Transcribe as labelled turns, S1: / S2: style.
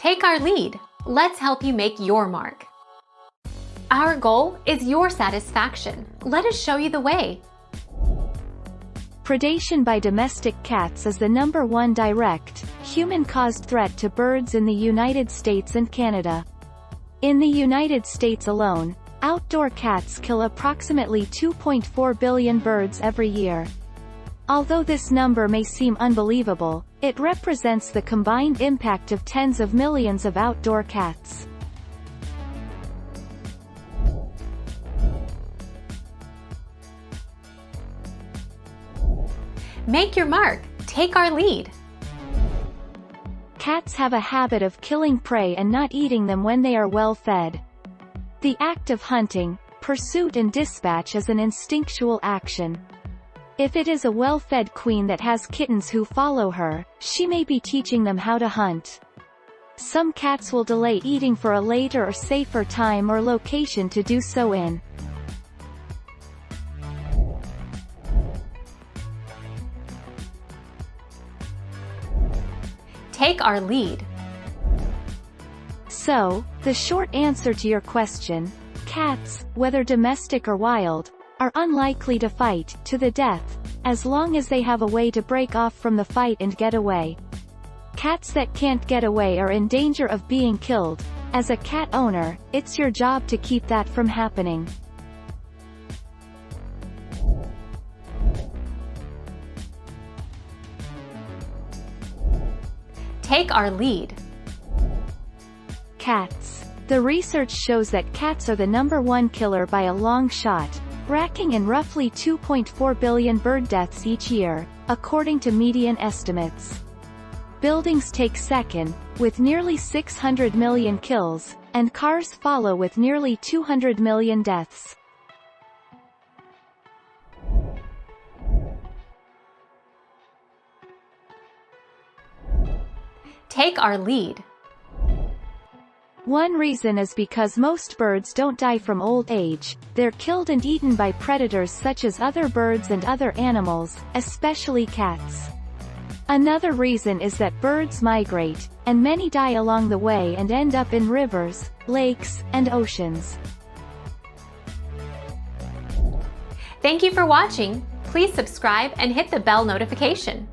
S1: Take our lead. Let's help you make your mark. Our goal is your satisfaction. Let us show you the way.
S2: Predation by domestic cats is the #1 direct, human-caused threat to birds in the United States and Canada. In the United States alone, outdoor cats kill approximately 2.4 billion birds every year. Although this number may seem unbelievable, it represents the combined impact of tens of millions of outdoor cats.
S1: Make your mark. Take our lead.
S2: Cats have a habit of killing prey and not eating them when they are well fed. The act of hunting, pursuit and dispatch is an instinctual action. If it is a well-fed queen that has kittens who follow her, she may be teaching them how to hunt. Some cats will delay eating for a later or safer time or location to do so in.
S1: Take our lead.
S2: So, the short answer to your question, cats, whether domestic or wild, are unlikely to fight to the death, as long as they have a way to break off from the fight and get away. Cats that can't get away are in danger of being killed. As a cat owner, it's your job to keep that from happening.
S1: Take our lead.
S2: Cats. The research shows that cats are the #1 killer by a long shot, racking in roughly 2.4 billion bird deaths each year, according to median estimates. Buildings take second, with nearly 600 million kills, and cars follow with nearly 200 million deaths.
S1: Take our lead.
S2: One reason is because most birds don't die from old age, they're killed and eaten by predators such as other birds and other animals, especially cats. Another reason is that birds migrate, and many die along the way and end up in rivers, lakes, and oceans.
S1: Thank you for watching. Please subscribe and hit the bell notification.